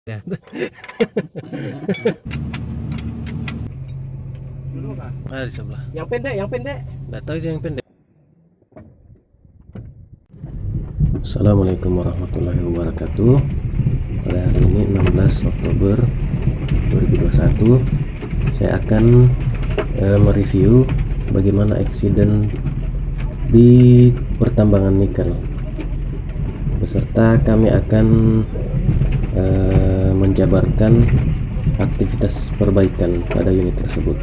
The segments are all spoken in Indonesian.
Ya. Ada di sebelah. Yang pendek, yang pendek. Nggak tahu itu yang pendek. Assalamualaikum warahmatullahi wabarakatuh. Pada hari ini 16 Oktober 2021, saya akan mereview bagaimana eksiden di pertambangan nikel. Beserta kami akan menjabarkan aktivitas perbaikan pada unit tersebut.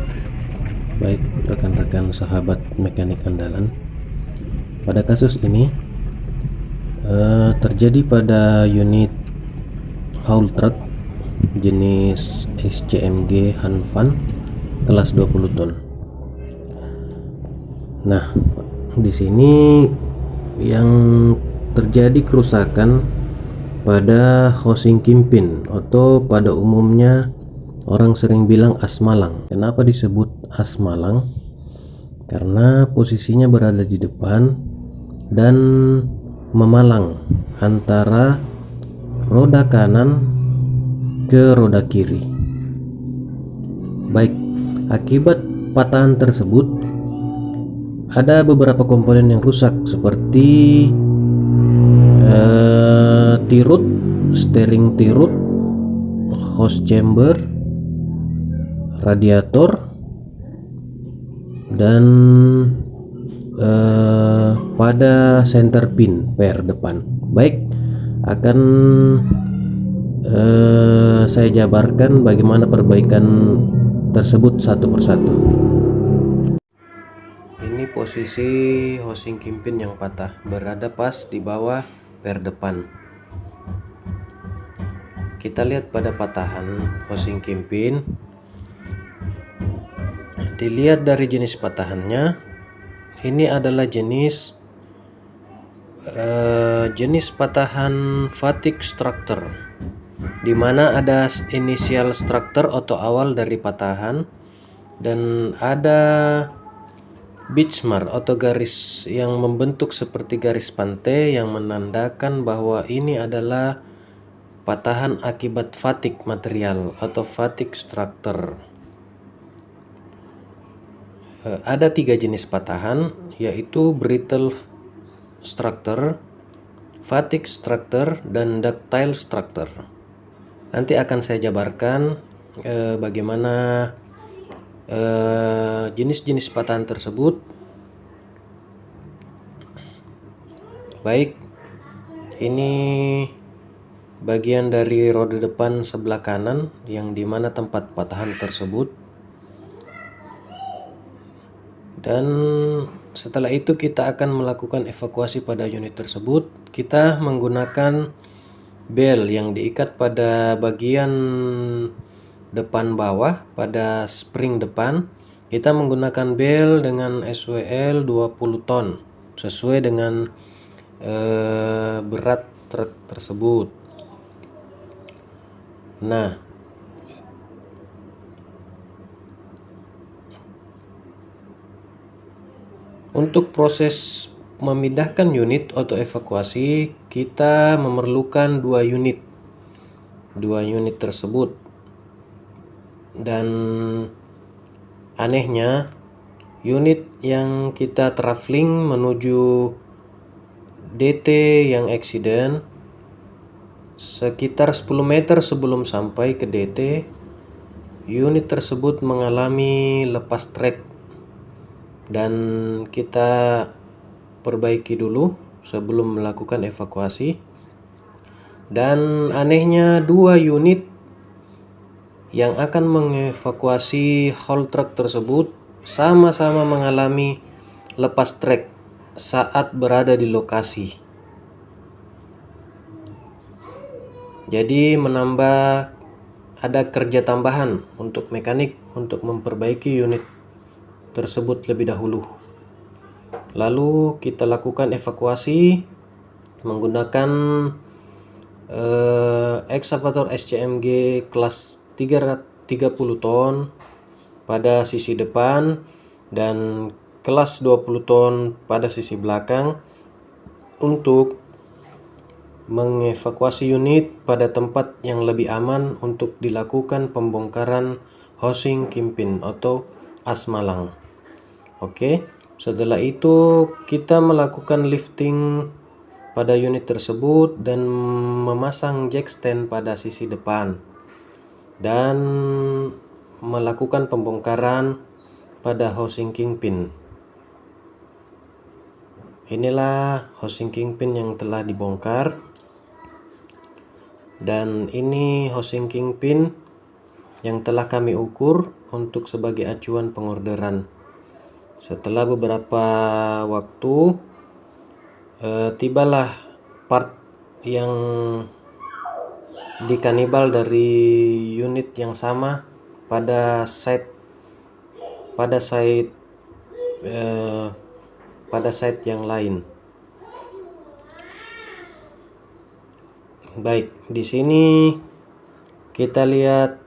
Baik rekan-rekan sahabat mekanik andalan, pada kasus ini terjadi pada unit haul truck jenis SCMG Hanfan kelas 20 ton. Nah, di sini yang terjadi kerusakan pada housing kimpin atau pada umumnya orang sering bilang as malang. Kenapa disebut as malang? Karena posisinya berada di depan dan memalang antara roda kanan ke roda kiri. Baik, akibat patahan tersebut ada beberapa komponen yang rusak seperti tirut, steering tirut, hose chamber, radiator, dan pada center pin per depan. Baik, akan saya jabarkan bagaimana perbaikan tersebut satu persatu. Ini posisi housing kimpin yang patah, berada pas di bawah per depan. Kita lihat pada patahan housing kimpin. Dilihat dari jenis patahannya, ini adalah jenis patahan fatigue structure, di mana ada inisial structure atau awal dari patahan dan ada benchmark atau garis yang membentuk seperti garis pantai yang menandakan bahwa ini adalah patahan akibat fatigue material atau fatigue structure. Ada 3 jenis patahan, yaitu brittle structure, fatigue structure, dan ductile structure. Nanti akan saya jabarkan bagaimana jenis-jenis patahan tersebut. Baik, ini bagian dari roda depan sebelah kanan yang dimana tempat patahan tersebut. Dan setelah itu kita akan melakukan evakuasi pada unit tersebut. Kita menggunakan bel yang diikat pada bagian depan bawah pada spring depan. Kita menggunakan bel dengan SWL 20 ton sesuai dengan berat truk tersebut. Nah, untuk proses memindahkan unit atau evakuasi, kita memerlukan 2 unit tersebut. Dan anehnya, unit yang kita traveling menuju DT yang eksiden, sekitar 10 meter sebelum sampai ke DT, unit tersebut mengalami lepas trek. Dan kita perbaiki dulu sebelum melakukan evakuasi. Dan anehnya 2 unit yang akan mengevakuasi haul truck tersebut sama-sama mengalami lepas trek saat berada di lokasi. Jadi menambah, ada kerja tambahan untuk mekanik untuk memperbaiki unit tersebut lebih dahulu. Lalu kita lakukan evakuasi menggunakan ekskavator SCMG kelas 30 ton pada sisi depan dan kelas 20 ton pada sisi belakang untuk mengevakuasi unit pada tempat yang lebih aman untuk dilakukan pembongkaran housing kingpin atau asmalang. Oke, setelah itu kita melakukan lifting pada unit tersebut dan memasang jack stand pada sisi depan dan melakukan pembongkaran pada housing kingpin. Inilah housing kingpin yang telah dibongkar, dan ini housing kingpin yang telah kami ukur untuk sebagai acuan pengorderan. Setelah beberapa waktu tibalah part yang dikanibal dari unit yang sama pada site yang lain. Baik, di sini kita lihat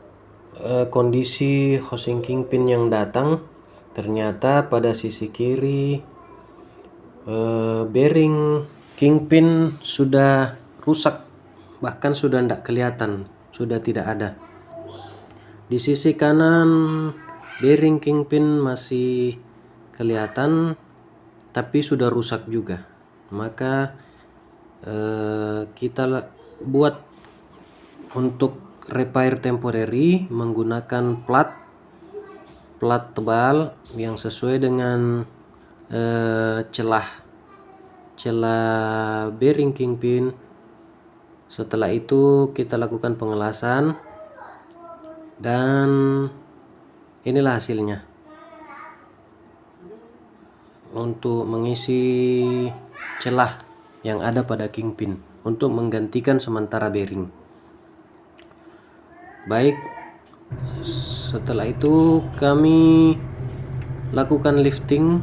kondisi housing kingpin yang datang. Ternyata pada sisi kiri bearing kingpin sudah rusak, bahkan sudah tidak kelihatan, sudah tidak ada. Di sisi kanan bearing kingpin masih kelihatan, tapi sudah rusak juga. Maka kita buat untuk repair temporary menggunakan plat tebal yang sesuai dengan celah bearing kingpin. Setelah itu kita lakukan pengelasan dan inilah hasilnya untuk mengisi celah yang ada pada kingpin untuk menggantikan sementara bearing. Baik, setelah itu kami lakukan lifting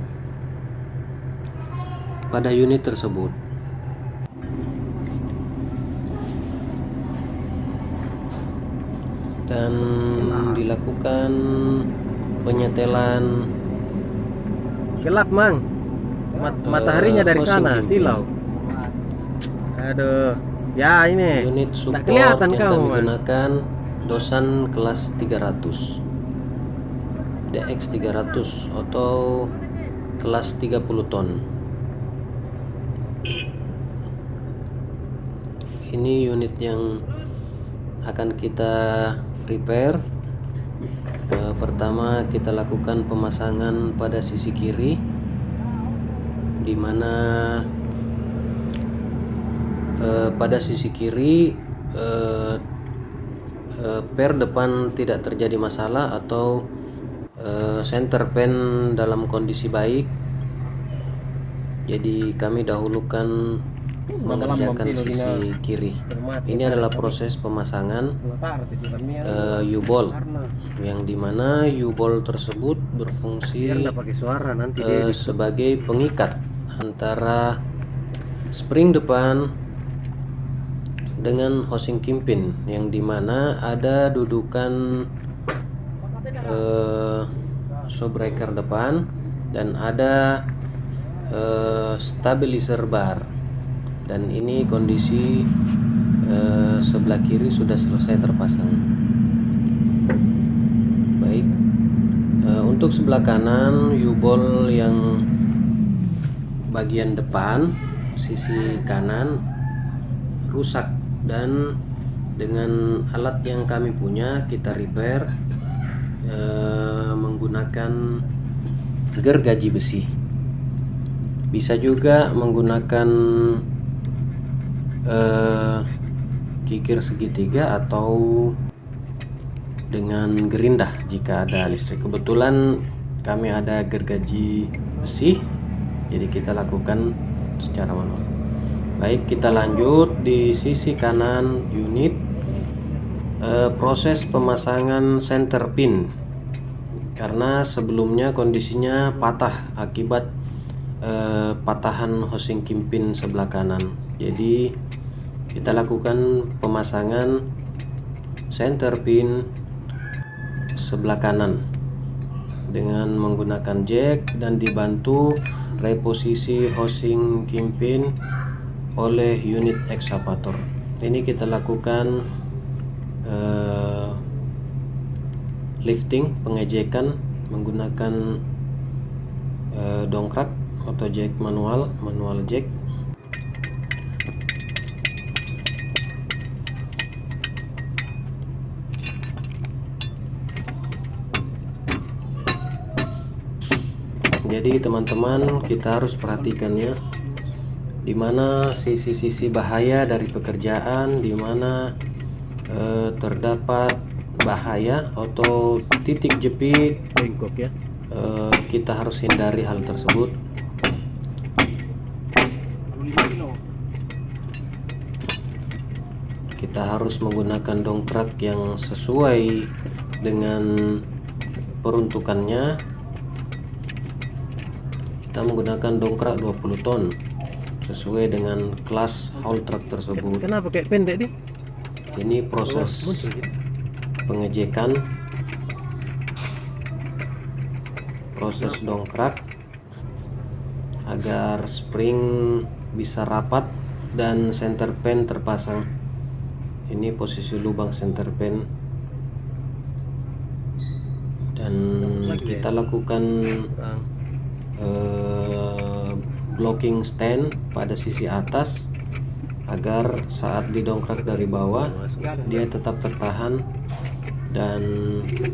pada unit tersebut. Dan dilakukan penyetelan. Gelap, Mang. Mataharinya dari sana, silau. Aduh. Ya, ini. Unit support kelihatan yang kami Man. gunakan Dosan kelas 300. DX 300 atau kelas 30 ton. Ini unit yang akan kita repair. Pertama kita lakukan pemasangan pada sisi kiri, di mana pada sisi kiri per depan tidak terjadi masalah atau center pen dalam kondisi baik. Jadi kami dahulukan mengerjakan sisi kiri. Ini adalah proses pemasangan U-bolt, yang dimana U-bolt tersebut berfungsi sebagai pengikat antara spring depan dengan housing kingpin, yang dimana ada dudukan showbreaker depan dan ada stabilizer bar. Dan ini kondisi sebelah kiri sudah selesai terpasang. Baik, untuk sebelah kanan U-bolt yang bagian depan sisi kanan rusak, dan dengan alat yang kami punya kita repair menggunakan gergaji besi. Bisa juga menggunakan kikir segitiga atau dengan gerindah jika ada listrik. Kebetulan kami ada gergaji besi, jadi kita lakukan secara manual. Baik, kita lanjut di sisi kanan unit. Proses pemasangan center pin, karena sebelumnya kondisinya patah akibat patahan housing kingpin sebelah kanan. Jadi kita lakukan pemasangan center pin sebelah kanan dengan menggunakan jack dan dibantu reposisi housing kingpin oleh unit ekskavator. Ini kita lakukan lifting, pengejekan menggunakan dongkrak atau jack manual jack. Jadi teman-teman, kita harus perhatikannya, di mana sisi-sisi bahaya dari pekerjaan, di mana terdapat bahaya atau titik jepit, bengkok ya. kita harus hindari hal tersebut. Kita harus menggunakan dongkrak yang sesuai dengan peruntukannya. Kita menggunakan dongkrak 20 ton sesuai dengan kelas haul truck tersebut. Kenapa kayak pendek nih? Ini proses pengejekan, proses dongkrak agar spring bisa rapat dan center pin terpasang. Ini posisi lubang center pin, dan kita lakukan blocking stand pada sisi atas agar saat didongkrak dari bawah dia tetap tertahan dan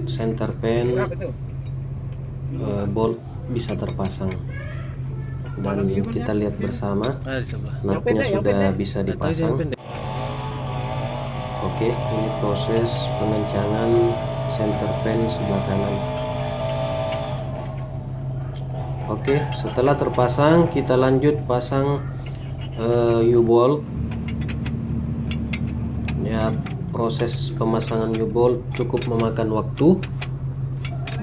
center pin bolt bisa terpasang. Dan kita lihat bersama nutnya sudah bisa dipasang. Oke, ini proses pengencangan center pin sebelah kanan. Oke, setelah terpasang kita lanjut pasang U-bolt. Ya, proses pemasangan U-bolt cukup memakan waktu,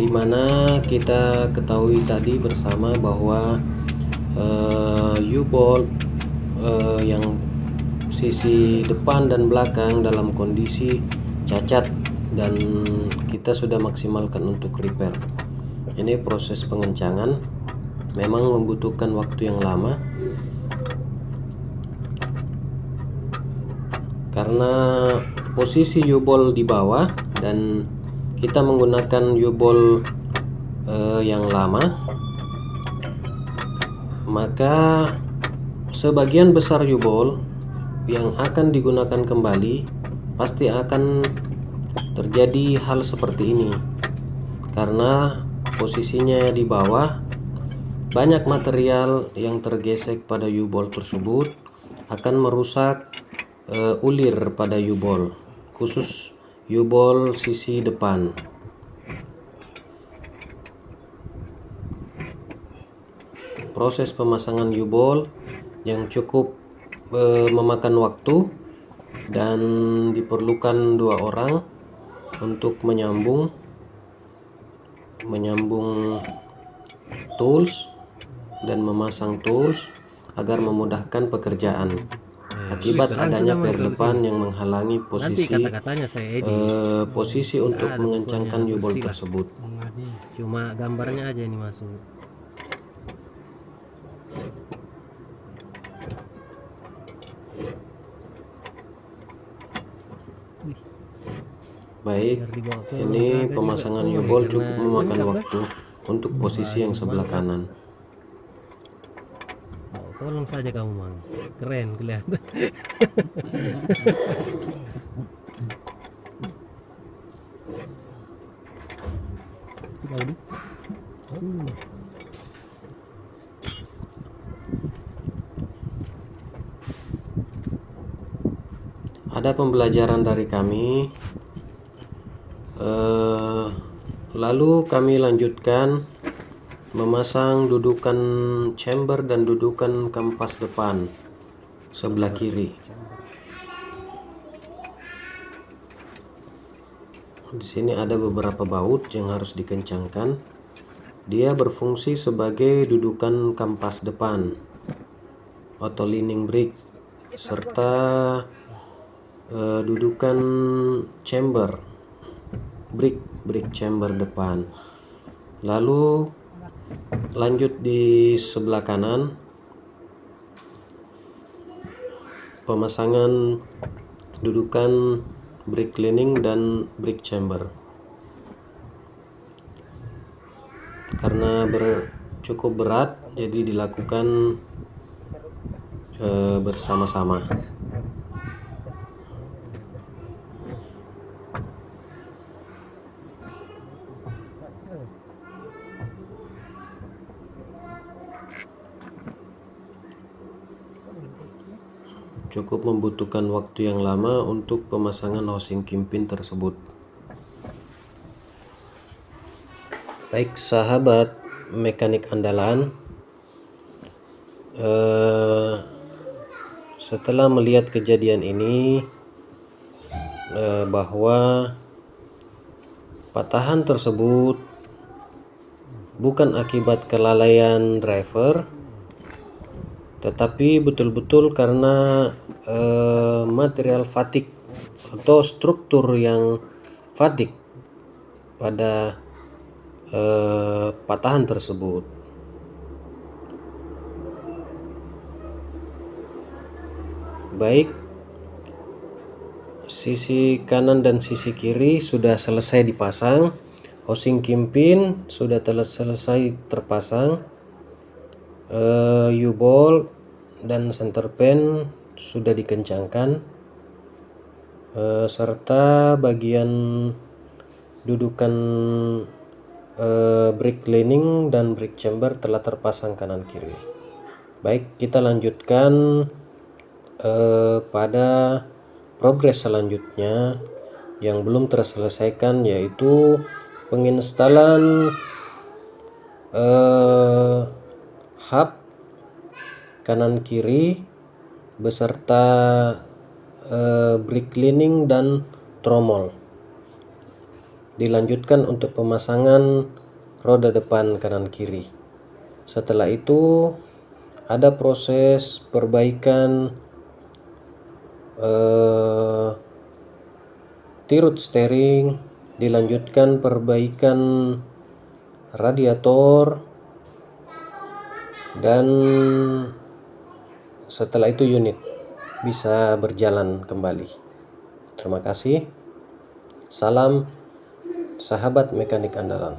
dimana kita ketahui tadi bersama bahwa U-bolt yang sisi depan dan belakang dalam kondisi cacat dan kita sudah maksimalkan untuk repair. Ini proses pengencangan memang membutuhkan waktu yang lama karena posisi U-bolt di bawah dan kita menggunakan U-bolt yang lama, maka sebagian besar U-bolt yang akan digunakan kembali pasti akan terjadi hal seperti ini karena posisinya di bawah. Banyak material yang tergesek pada U-bolt tersebut akan merusak ulir pada U-bolt, khusus U-bolt sisi depan. Proses pemasangan U-bolt yang cukup memakan waktu dan diperlukan 2 orang untuk menyambung tools dan memasang tools agar memudahkan pekerjaan. Akibat adanya per depan yang menghalangi posisi untuk mengencangkan U-bolt tersebut. Cuma gambarnya aja ini masuk. Baik, ini pemasangan U-bolt cukup memakan waktu untuk posisi yang sebelah kanan. Tolong saja kamu, Mang. Keren kelihatan. Ada pembelajaran dari kami. Lalu kami lanjutkan memasang dudukan chamber dan dudukan kampas depan sebelah kiri. Di sini ada beberapa baut yang harus dikencangkan. Dia berfungsi sebagai dudukan kampas depan atau leaning brick serta dudukan chamber brick chamber depan. Lalu lanjut di sebelah kanan pemasangan dudukan brake cleaning dan brake chamber. Karena cukup berat, jadi dilakukan bersama-sama. Cukup membutuhkan waktu yang lama untuk pemasangan housing kingpin tersebut. Baik sahabat mekanik andalan, setelah melihat kejadian ini, bahwa patahan tersebut bukan akibat kelalaian driver, tetapi betul-betul karena material fatigue atau struktur yang fatigue pada patahan tersebut. Baik, sisi kanan dan sisi kiri sudah selesai dipasang, housing kingpin sudah selesai terpasang, U-bolt dan center pin sudah dikencangkan, serta bagian dudukan brake cleaning dan brake chamber telah terpasang kanan kiri. Baik, kita lanjutkan pada progres selanjutnya yang belum terselesaikan, yaitu penginstalan hub kanan kiri beserta brake cleaning dan tromol. Dilanjutkan untuk pemasangan roda depan kanan kiri. Setelah itu ada proses perbaikan tirut steering, dilanjutkan perbaikan radiator, dan setelah itu unit bisa berjalan kembali. Terima kasih. Salam sahabat mekanik andalan.